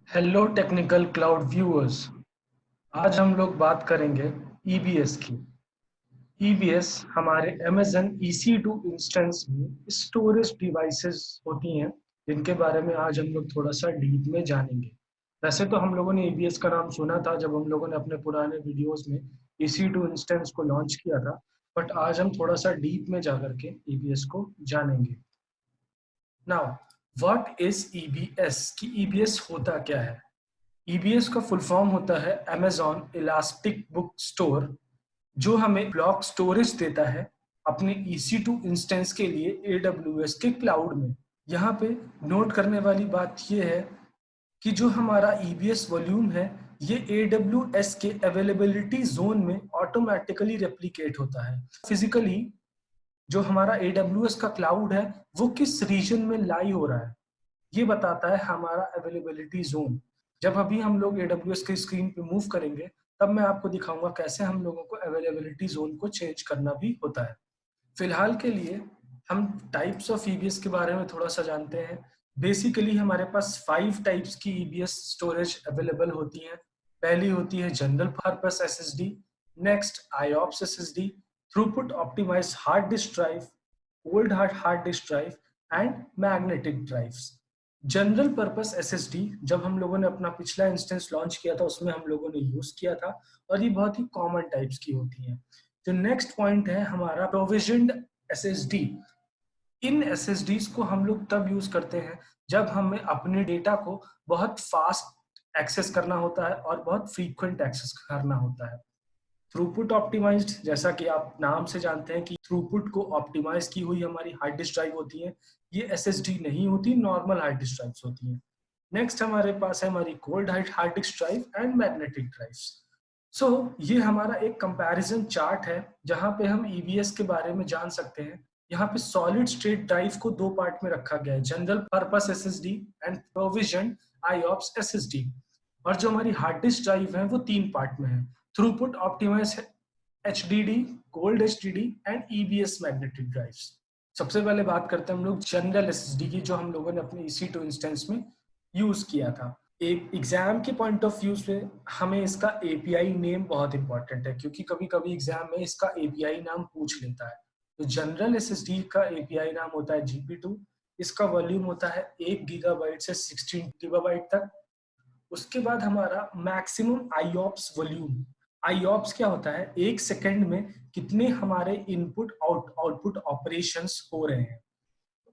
Hello technical cloud viewers. आज हम लोग बात करेंगे ईबीएस की। ईबीएस हमारे अमेज़न EC2 इंस्टेंस में स्टोरेज डिवाइसेस होती हैं, जिनके बारे में आज हम लोग थोड़ा सा डीप में जानेंगे। वैसे तो हम लोगों ने ईबीएस का नाम सुना था जब हम लोगों ने अपने पुराने वीडियोस में EC2 इंस्टेंस को लॉन्च किया था, बट आज हम थोड़ा सा डीप में जाकर के ईबीएस को जानेंगे। नाउ व्हाट इज ईबीएस की ईबीएस होता क्या है? ईबीएस का फुल फॉर्म होता है Amazon इलास्टिक बुक स्टोर, जो हमें ब्लॉक स्टोरेज देता है अपने EC2 इंस्टेंस के लिए AWS के क्लाउड में। यहाँ पे नोट करने वाली बात यह है कि जो हमारा EBS वॉल्यूम है ये AWS के अवेलेबिलिटी जोन में ऑटोमेटिकली रेप्लिकेट होता है। फिजिकली जो हमारा AWS का क्लाउड है वो किस रीजन में लाई हो रहा है ये बताता है हमारा अवेलेबिलिटी जोन। जब अभी हम लोग AWS की स्क्रीन पे मूव करेंगे तब मैं आपको दिखाऊंगा कैसे हम लोगों को अवेलेबिलिटी जोन को चेंज करना भी होता है। फिलहाल के लिए हम टाइप्स ऑफ EBS के बारे में थोड़ा सा जानते हैं। बेसिकली हमारे पास 5 टाइप्स की EBS स्टोरेज अवेलेबल होती हैं। पहली होती है general purpose SSD, next IOPS SSD, throughput optimised hard disk drive, old hard disk drive and magnetic drives. General purpose SSD जब हम लोगों ने अपना पिछला इंस्टेंस लॉन्च किया था उसमें हम लोगों ने यूज किया था और ये बहुत ही कॉमन टाइप्स की होती हैं। जो नेक्स्ट पॉइंट है हमारा प्रोविजन्ड SSD। इन SSDs को हम लोग तब यूज करते हैं जब हमें अपने डेटा को बहुत फास्ट एक्सेस करना होता है और बहुत फ्रीक्वेंट एक्सेस करना होता है। थ्रूपुट ऑप्टिमाइज्ड, जैसा कि आप नाम से जानते हैं कि थ्रूपुट को ऑप्टिमाइज की हुई हमारी हार्ड डिस्क ड्राइव होती है। ये SSD नहीं होती, नॉर्मल हार्ड डिस्क ड्राइव्स होती हैं। नेक्स्ट हमारे पास है हमारी cold hard disk drive and magnetic drives. So ये हमारा एक कंपैरिजन चार्ट है जहां पे हम EBS के बारे में जान सकते हैं। यहाँ पे सॉलिड स्टेट ड्राइव को दो पार्ट में रखा गया है, general purpose SSD and provision IOPS SSD। और जो हमारी हार्ड डिस्क ड्राइव है वो 3 पार्ट में है, throughput optimise HDD, cold HDD and EBS magnetic drives. सबसे पहले बात करते हैं हम लोग जनरल SSD की, जो हम लोगों ने अपने EC2 इंस्टेंस में यूज किया था। एक एग्जाम के पॉइंट ऑफ व्यू से हमें इसका API नेम बहुत इंपॉर्टेंट है, क्योंकि कभी कभी एग्जाम में इसका API नाम पूछ लेता है। तो जनरल SSD का API नाम होता है GP2। इसका वॉल्यूम होता है 1 गीगाबाइट से 16 गीगाबाइट तक। उसके बाद हमारा मैक्सिमम IOPS वॉल्यूम। IOPS क्या होता है? एक सेकंड में कितने हमारे इनपुट आउटपुट ऑपरेशंस हो रहे हैं।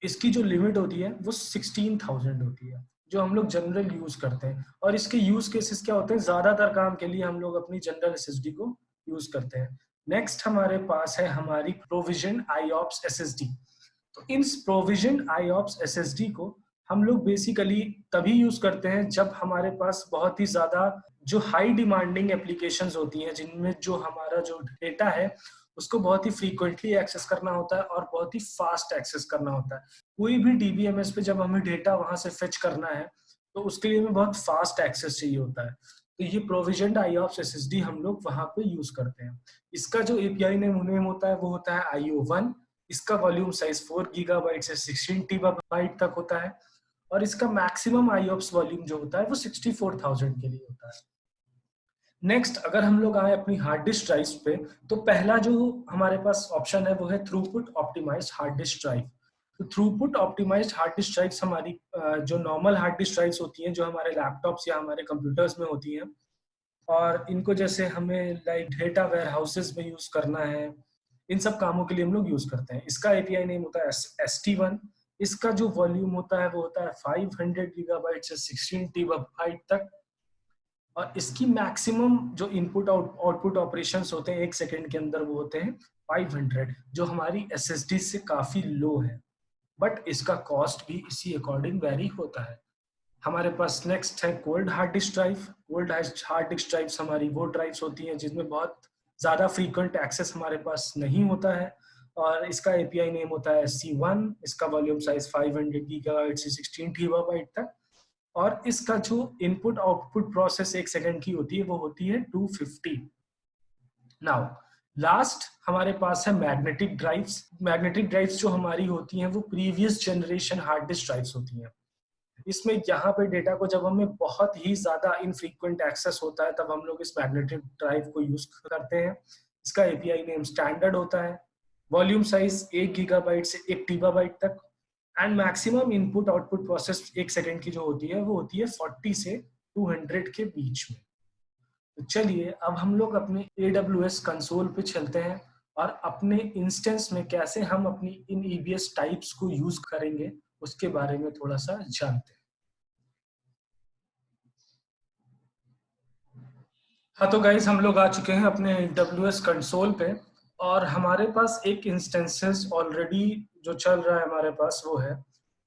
इसकी जो लिमिट होती है वो 16,000 होती है, जो हम लोग जनरल यूज करते हैं। और इसके यूज केसेस क्या होते हैं? ज्यादातर काम के लिए हम लोग अपनी जनरल SSD को यूज करते हैं। नेक्स्ट हमारे पास है हमारी प्रोविजन IOPS SSD। तो इन प्रोविजन IOPS SSD को हम लोग बेसिकली तभी यूज करते हैं जब हमारे पास बहुत ही ज्यादा जो हाई डिमांडिंग एप्लीकेशंस होती हैं, जिनमें जो हमारा जो डेटा है उसको बहुत ही फ्रीक्वेंटली एक्सेस करना होता है और बहुत ही फास्ट एक्सेस करना होता है। कोई भी DBMS पे जब हमें डेटा वहां से फेच करना है तो उसके लिए हमें बहुत फास्ट एक्सेस चाहिए होता है। तो ये प्रोविजन IOPS SSD हम लोग वहां पे यूज करते हैं। इसका जो API नेम होता है वो होता है IO1। इसका वॉल्यूम साइज 4 गीगाबाइट से 16 टीबाबाइट तक होता है। और इसका मैक्सिमम IOPS वॉल्यूम जो होता है वो 64,000 के लिए होता है। नेक्स्ट अगर हम लोग आए अपनी हार्ड डिस्क ड्राइव पे, तो पहला जो हमारे पास ऑप्शन है वो है throughput optimised hard disk drive. तो throughput optimised hard disk drives हमारी जो नॉर्मल हार्ड डिस्क ड्राइव्स होती हैं, जो हमारे लैपटॉप्स या हमारे कंप्यूटर्स में होती हैं, और इनको जैसे हमें लाइक डेटा वेयर हाउसेज में यूज करना है, इन सब कामों के लिए हम लोग यूज करते हैं। इसका API नेम होता है ST1। इसका जो वॉल्यूम होता है वो होता है 500 गीगाबाइट से 16 टीबाबाइट तक। और इसकी मैक्सिमम जो इनपुट आउटपुट ऑपरेशंस होते हैं एक सेकेंड के अंदर वो होते हैं 500, जो हमारी SSD से काफी लो है। बट इसका कॉस्ट भी इसी अकॉर्डिंग वेरी होता है। हमारे पास नेक्स्ट है cold hard disk drive. Cold hard disk drives हमारी वो ड्राइव्स होती हैं जिसमें बहुत ज्यादा फ्रीक्वेंट एक्सेस हमारे पास नहीं होता है। और इसका API नेम होता है SC1। इसका वॉल्यूम साइज 500 गीगाबाइट से 16 गीगाबाइट तक। और इसका जो इनपुट आउटपुट प्रोसेस एक सेकंड की होती है वो होती है 250। नाउ लास्ट हमारे पास है मैग्नेटिक ड्राइव्स। मैग्नेटिक ड्राइव्स जो हमारी होती हैं वो previous generation hard disk drives होती हैं। इसमें यहाँ पे डेटा को जब हमें बहुत ही ज्यादा इनफ्रीक्वेंट एक्सेस होता है तब हम लोग इस मैग्नेटिक ड्राइव को यूज करते हैं। इसका एपीआई नेम स्टैंडर्ड होता है। वॉल्यूम साइज 1 गीगाबाइट से 1 टीबाबाइट तक and maximum input output process 1 second की जो होती है वो होती है 40 से 200 के बीच में। तो चलिए अब हम लोग अपने AWS कंसोल पे चलते हैं और अपने इंस्टेंस में कैसे हम अपनी इन EBS टाइप्स को यूज करेंगे उसके बारे में थोड़ा सा जानते हैं। हाँ तो गाइज हम लोग आ चुके हैं अपने AWS कंसोल पे और हमारे पास एक इंस्टेंसेस ऑलरेडी जो चल रहा है हमारे पास वो है।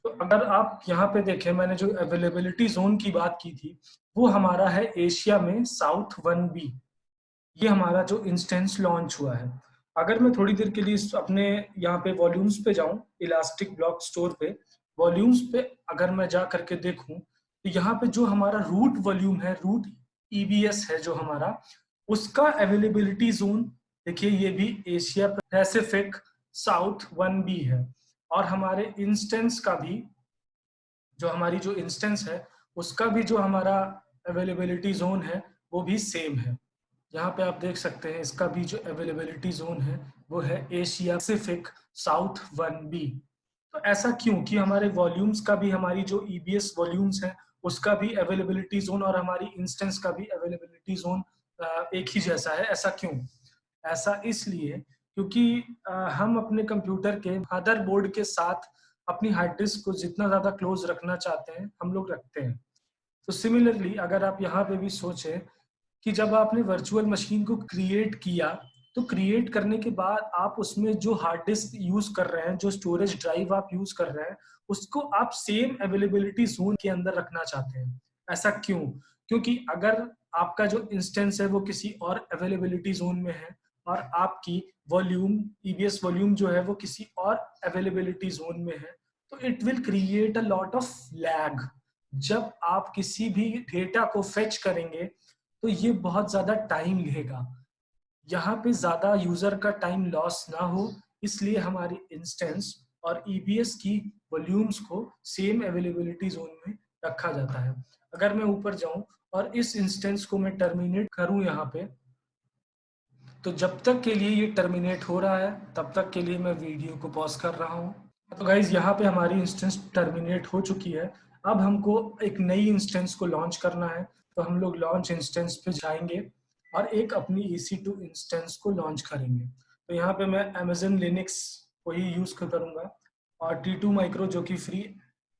तो अगर आप यहाँ पे देखें, मैंने जो अवेलेबिलिटी जोन की बात की थी वो हमारा है एशिया में साउथ 1B। ये हमारा जो इंस्टेंस लॉन्च हुआ है। अगर मैं थोड़ी देर के लिए अपने यहाँ पे वॉल्यूम्स पे जाऊं, इलास्टिक ब्लॉक स्टोर पे वॉल्यूम्स पे अगर मैं जा करके देखूं तो यहाँ पे जो हमारा रूट वॉल्यूम है, रूट EBS है जो हमारा, उसका अवेलेबिलिटी जोन देखिए ये भी एशिया पैसिफिक साउथ 1B है। और हमारे इंस्टेंस का भी जो हमारी जो इंस्टेंस है उसका भी जो हमारा अवेलेबिलिटी जोन है वो भी सेम है। यहाँ पे आप देख सकते हैं इसका भी जो अवेलेबिलिटी जोन है वो है एशिया पैसिफिक साउथ 1B। तो ऐसा क्यों कि हमारे वॉल्यूम्स का भी, हमारी जो EBS वॉल्यूम्स है उसका भी अवेलेबिलिटी जोन और हमारी इंस्टेंस का भी अवेलेबिलिटी जोन एक ही जैसा है। ऐसा क्यों? ऐसा इसलिए क्योंकि हम अपने कंप्यूटर के मदरबोर्ड के साथ अपनी हार्ड डिस्क को जितना ज्यादा क्लोज रखना चाहते हैं हम लोग रखते हैं। तो सिमिलरली अगर आप यहाँ पे भी सोचें कि जब आपने वर्चुअल मशीन को क्रिएट किया तो क्रिएट करने के बाद आप उसमें जो हार्ड डिस्क यूज कर रहे हैं, जो स्टोरेज ड्राइव आप यूज कर रहे हैं, उसको आप सेम अवेलेबिलिटी जोन के अंदर रखना चाहते हैं। ऐसा क्यों? क्योंकि अगर आपका जो इंस्टेंस है वो किसी और अवेलेबिलिटी जोन में है और आपकी वॉल्यूम EBS वॉल्यूम जो है वो किसी और अवेलेबिलिटी जोन में है, तो it will create a lot of lag. जब आप किसी भी डेटा को फेच करेंगे तो ये बहुत ज्यादा टाइम लेगा। यहाँ पे ज्यादा यूजर का टाइम लॉस ना हो इसलिए हमारी इंस्टेंस और EBS की वॉल्यूम्स को सेम अवेलेबिलिटी जोन में रखा जाता है। अगर मैं ऊपर जाऊं और इस इंस्टेंस को मैं टर्मिनेट करूं यहाँ पे, तो जब तक के लिए ये टर्मिनेट हो रहा है तब तक के लिए मैं वीडियो को पॉज कर रहा हूँ। तो गाइज यहाँ पे हमारी इंस्टेंस टर्मिनेट हो चुकी है। अब हमको एक नई इंस्टेंस को लॉन्च करना है, तो हम लोग लॉन्च इंस्टेंस पे जाएंगे और एक अपनी EC2 इंस्टेंस को लॉन्च करेंगे। तो यहाँ पे मैं Amazon Linux को ही यूज करूंगा और T2 माइक्रो जो कि फ्री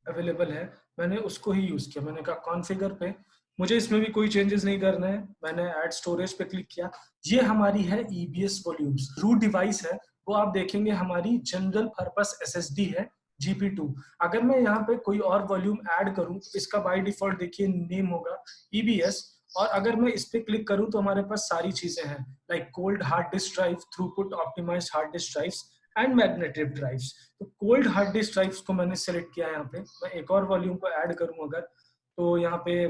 अवेलेबल है मैंने उसको ही यूज किया। मैंने कहा कॉन्फ़िगर पे, मुझे इसमें भी कोई चेंजेस नहीं करना है। मैंने ऐड स्टोरेज पे क्लिक किया। ये हमारी है EBS वॉल्यूम्स। रूट डिवाइस है वो आप देखेंगे हमारी जनरल पर्पस SSD है GP2। अगर मैं यहाँ पे कोई और वॉल्यूम ऐड करूँ तो इसका बाय डिफॉल्ट देखिए नेम होगा EBS। और अगर मैं इस पे क्लिक करूँ तो हमारे पास सारी चीजें हैं like cold hard disk drive, throughput optimised hard disk drives and magnetic drives. तो कोल्ड हार्ड डिस्क ड्राइव्स को मैंने सेलेक्ट किया। यहाँ पे मैं एक और वॉल्यूम को ऐड करूँ अगर, तो यहाँ पे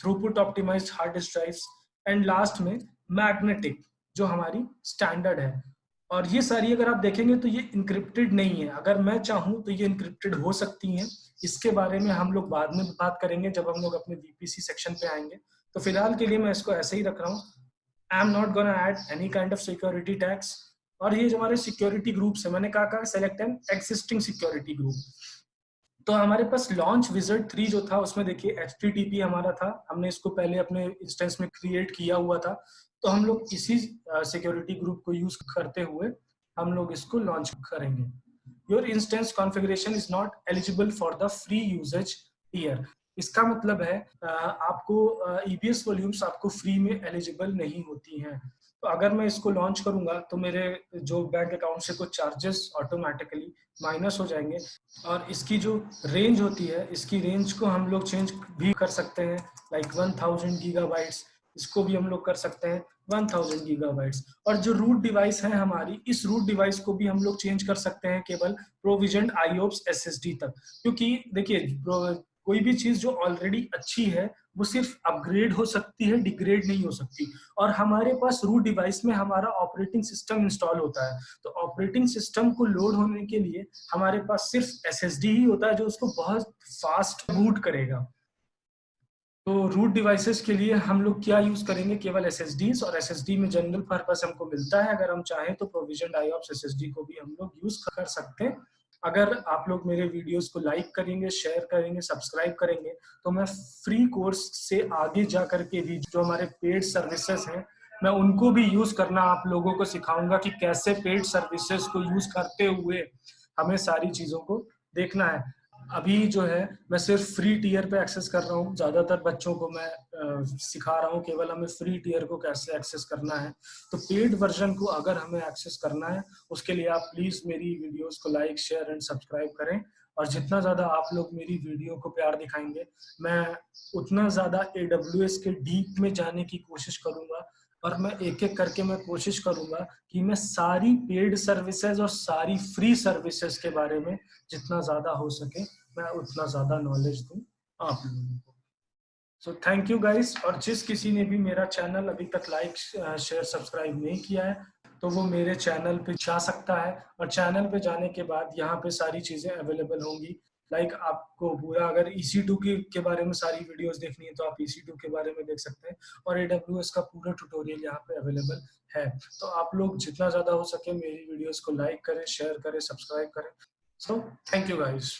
throughput optimised hard disk drives and last में मैग्नेटिक जो हमारी स्टैंडर्ड है। और ये सारी अगर आप देखेंगे तो ये इनक्रिप्टेड नहीं है। अगर मैं चाहूँ तो ये इनक्रिप्टेड हो सकती हैं। इसके बारे में हम लोग बाद में बात करेंगे जब हम लोग अपने VPC सेक्शन पे आएंगे। तो फिलहाल के लिए मैं इसको ऐसे ही रख रहा हूँ। I am not gonna add any kind of security tags. और ये जो हमारे सिक्योरिटी ग्रुप्स है, मैंने कहा select N existing security group. तो हमारे पास लॉन्च विजर्ड 3 जो था उसमें देखिए HTTP हमारा था, हमने इसको पहले अपने इंस्टेंस में क्रिएट किया हुआ था। तो हम लोग इसी सिक्योरिटी ग्रुप को यूज करते हुए हम लोग इसको लॉन्च करेंगे। Your instance configuration is not eligible for the free usage year. इसका मतलब है आपको EBS वॉल्यूम्स आपको फ्री में एलिजिबल नहीं होती हैं। तो अगर मैं इसको लॉन्च करूंगा तो मेरे जो बैंक अकाउंट से कुछ चार्जेस ऑटोमेटिकली माइनस हो जाएंगे। और इसकी जो रेंज होती है, इसकी रेंज को हम लोग चेंज भी कर सकते हैं लाइक 1000 गीगाबाइट्स, इसको भी हम लोग कर सकते हैं 1000 गीगाबाइट्स। और जो रूट डिवाइस है हमारी, इस रूट डिवाइस को भी हम लोग चेंज कर सकते हैं केवल प्रोविजन IOPS SSD तक। क्योंकि देखिए कोई भी चीज जो ऑलरेडी अच्छी है वो सिर्फ अपग्रेड हो सकती है, डिग्रेड नहीं हो सकती। और हमारे पास रूट डिवाइस में हमारा ऑपरेटिंग सिस्टम इंस्टॉल होता है, तो ऑपरेटिंग सिस्टम को लोड होने के लिए हमारे पास सिर्फ एसएसडी ही होता है जो उसको बहुत फास्ट बूट करेगा। तो रूट डिवाइसेस के लिए हम लोग क्या यूज करेंगे, केवल एसएसडीज, और एसएसडी में जनरल पर्पस हमको मिलता है। अगर हम चाहें तो प्रोविजन आईओप्स एसएसडी को भी हम लोग यूज कर सकते हैं। अगर आप लोग मेरे वीडियोस को लाइक करेंगे, शेयर करेंगे, सब्सक्राइब करेंगे, तो मैं फ्री कोर्स से आगे जा करके भी जो हमारे पेड सर्विसेज हैं मैं उनको भी यूज करना आप लोगों को सिखाऊंगा कि कैसे पेड सर्विसेज को यूज करते हुए हमें सारी चीजों को देखना है। अभी जो है मैं सिर्फ फ्री टियर पे एक्सेस कर रहा हूँ, ज्यादातर बच्चों को मैं सिखा रहा हूँ केवल हमें फ्री टियर को कैसे एक्सेस करना है। तो पेड वर्जन को अगर हमें एक्सेस करना है उसके लिए आप प्लीज मेरी वीडियोस को लाइक, शेयर एंड सब्सक्राइब करें। और जितना ज्यादा आप लोग मेरी वीडियो को प्यार दिखाएंगे मैं उतना ज्यादा AWS के डीप में जाने की कोशिश करूंगा। और मैं एक एक करके मैं कोशिश करूंगा कि मैं सारी पेड सर्विसेज और सारी फ्री सर्विसेज के बारे में जितना ज्यादा हो सके मैं उतना ज्यादा नॉलेज दूं आप लोगों को। So thank you guys. और जिस किसी ने भी मेरा चैनल अभी तक लाइक, शेयर, सब्सक्राइब नहीं किया है तो वो मेरे चैनल पे जा सकता है। और चैनल पे जाने के बाद यहाँ पे सारी चीजें अवेलेबल होंगी। लाइक आपको पूरा अगर EC2 के बारे में सारी वीडियोस देखनी है तो आप EC2 के बारे में देख सकते हैं। और AWS का पूरा ट्यूटोरियल यहाँ पे अवेलेबल है। तो आप लोग जितना ज्यादा हो सके मेरी वीडियोस को लाइक करें, शेयर करें, सब्सक्राइब करें। So thank you guys.